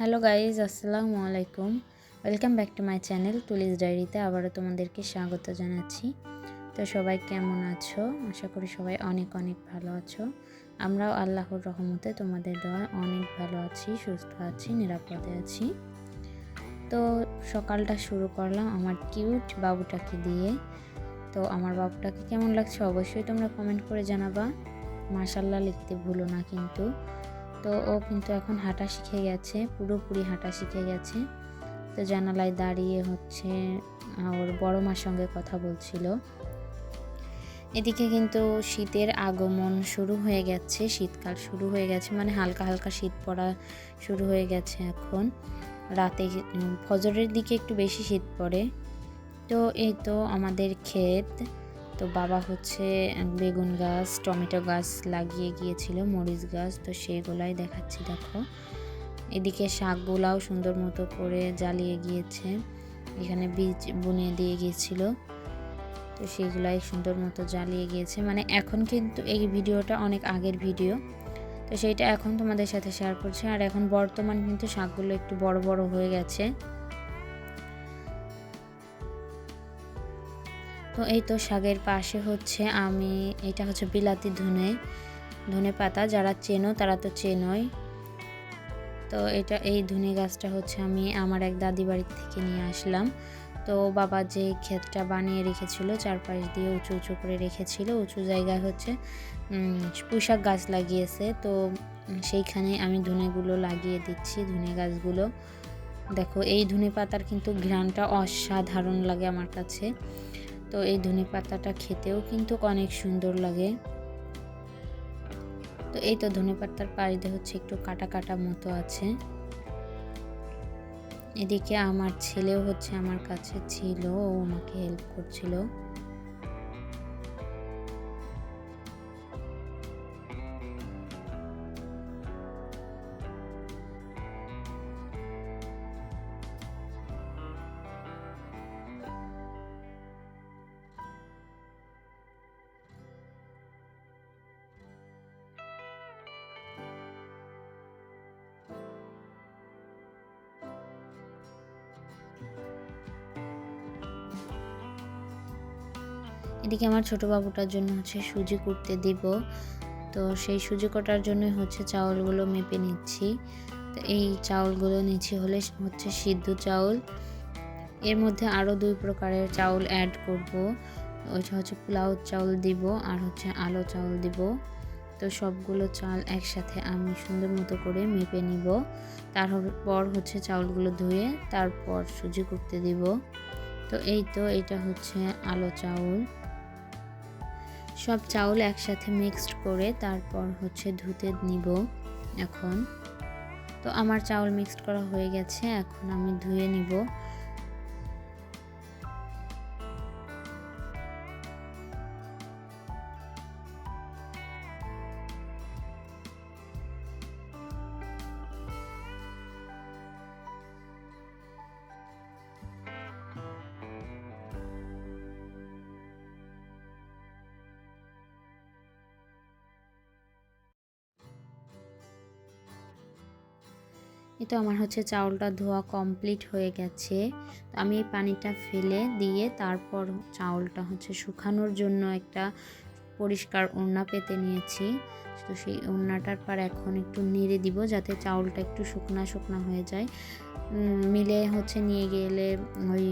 Hello guys, আসসালামু আলাইকুম। Welcome back to my channel তুলিস ডায়েরিতে আবারও তোমাদেরকে স্বাগত জানাচ্ছি। তো সবাই কেমন আছো? আশা করি সবাই অনেক অনেক ভালো আছো। আমরাও আল্লাহর রহমতে তোমাদের দোয়ায় অনেক ভালো আছি, সুস্থ আছি, নিরাপদে আছি। তো সকালটা শুরু করলাম আমার কিউট বাবুটাকে দিয়ে। তো আমার বাবুটাকে কেমন লাগছে অবশ্যই তোমরা কমেন্ট করে জানাবা। মাশাল্লাহ লিখতে ভুলো না কিন্তু। তো ও কিন্তু এখন হাঁটা শিখে গেছে, পুরোপুরি হাঁটা শিখে গেছে। তো জানালায় দাঁড়িয়ে হচ্ছে ওর বড় মার সঙ্গে কথা বলছিল। এদিকে কিন্তু শীতের আগমন শুরু হয়ে গেছে, শীতকাল শুরু হয়ে গেছে, মানে হালকা হালকা শীত পড়া শুরু হয়ে গেছে এখন। রাতে ফজরের দিকে একটু বেশি শীত পড়ে। তো এই তো আমাদের ক্ষেত, তো বাবা হচ্ছে বেগুন গাছ, টমেটো গাছ লাগিয়ে গিয়েছিল, মরিচ গাছ, তো সেইগুলাই দেখাচ্ছি দেখো। এদিকে শাকগুলাও সুন্দর মতো করে জ্বালিয়ে গিয়েছে, এখানে বীজ বুনিয়ে দিয়ে গিয়েছিল, তো সেইগুলাই সুন্দর মতো জ্বালিয়ে গিয়েছে। মানে এখন কিন্তু এই ভিডিওটা অনেক আগের ভিডিও, তো সেইটা এখন তোমাদের সাথে শেয়ার করছি। আর এখন বর্তমান কিন্তু শাকগুলো একটু বড় বড় হয়ে গেছে। তো এই তো শাকের পাশে হচ্ছে এটা হচ্ছে বিলাতি ধনে পাতা, যারা চেনো তারা তো চেনোই। তো এই ধনে গাছটা হচ্ছে আমি আমার এক দাদি বাড়ির থেকে নিয়ে আসলাম। তো বাবা যে ক্ষেতটা বানিয়ে রেখেছিল, চারপাশ দিয়ে উঁচু উঁচু করে রেখেছিল, উঁচু জায়গায় হচ্ছে পুঁইশাক গাছ লাগিয়েছে। তো সেইখানে আমি ধনেগুলো লাগিয়ে দিচ্ছি, ধনে গাছগুলো। দেখো এই ধনে পাতার কিন্তু ঘ্রাণটা অসাধারণ লাগে আমার কাছে। তো এই ধনে পাতাটা খেতেও কিন্তু অনেক সুন্দর লাগে। তো এই তো ধনে পাতার পাশ দিয়ে হচ্ছে একটু কাটা কাটা মতো আছে। এদিকে আমার ছেলেও হচ্ছে আমার কাছে ছিল, ও আমাকে হেল্প করছিল। এদিকে আমার ছোট বাবুটার জন্য হচ্ছে সুজি কুটতে দিব। তো সেই সুজি কাটার জন্য হচ্ছে চাউলগুলো মেপে নিচ্ছি। তো এই চাউলগুলো নিচ্ছি হচ্ছে সিদ্ধ চাউল। এর মধ্যে আরও 2 প্রকারের চাউল অ্যাড করব। ওইটা হচ্ছে পোলাও চাউল দিব আর হচ্ছে আলো চাউল দিব। তো সবগুলো চাল একসাথে আমি সুন্দর মতো করে মেপে নিব। তারপর হচ্ছে চাউলগুলো ধুয়ে তারপর সুজি করতে দিব। তো এই তো এটা হচ্ছে আলো চাউল। সব চাউল একসাথে মিক্সড করে তারপর হচ্ছে ধুতে নিব এখন। তো আমার চাউল মিক্সড করা হয়ে গেছে, এখন আমি ধুয়ে নিব। তো আমার হচ্ছে চাউলটা ধোয়া কমপ্লিট হয়ে গেছে। তো আমি এই পানিটা ফেলে দিয়ে তারপর চাউলটা হচ্ছে শুকানোর জন্য একটা পরিষ্কার ওড়না পেতে নিয়েছি। তো সেই ওড়নাটার পর এখন একটু নেড়ে দিব যাতে চাউলটা একটু শুকনা শুকনা হয়ে যায়। মিলে হচ্ছে নিয়ে গেলে ওই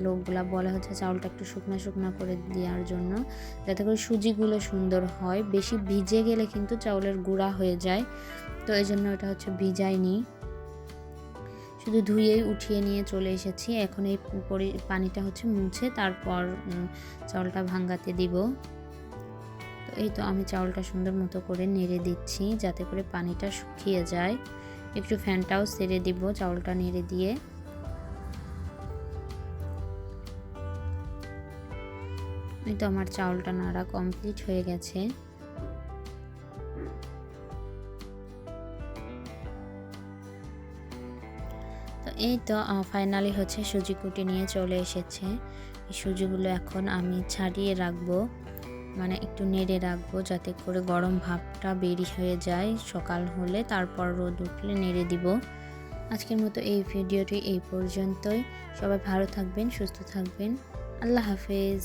লোকগুলা বলে হচ্ছে চাউলটা একটু শুকনা শুকনা করে দেওয়ার জন্য, যাতে করে সুজিগুলো সুন্দর হয়। বেশি ভিজে গেলে কিন্তু চাউলের গুঁড়া হয়ে যায়, তো এই জন্য এটা হচ্ছে ভিজাইনি, শুধু ধুয়েই উঠিয়ে নিয়ে চলে এসেছি। এখন এই পানিটা হচ্ছে মুছে তারপর চাউলটা ভাঙাতে দিব। তো এই তো আমি চাউলটা সুন্দর মতো করে নেড়ে দিচ্ছি যাতে করে পানিটা শুকিয়ে যায়। একটু ফ্যানটাও ছেড়ে দিব চাউলটা নেড়ে দিয়ে। এই তো আমার চাউলটা নাড়া কমপ্লিট হয়ে গেছে। তো এই তো ফাইনালি হচ্ছে সুজি কুটি নিয়ে চলে এসেছে। এই সুজিগুলো এখন আমি ছাড়িয়ে রাখবো, মানে একটু নেড়ে রাখবো যাতে করে গরম ভাবটা বেরি হয়ে যায়। সকাল হলে তারপর রোদ উঠলে নেড়ে দিব। আজকের মতো এই ভিডিওটি এই পর্যন্তই। সবাই ভালো থাকবেন, সুস্থ থাকবেন। আল্লাহ হাফেজ।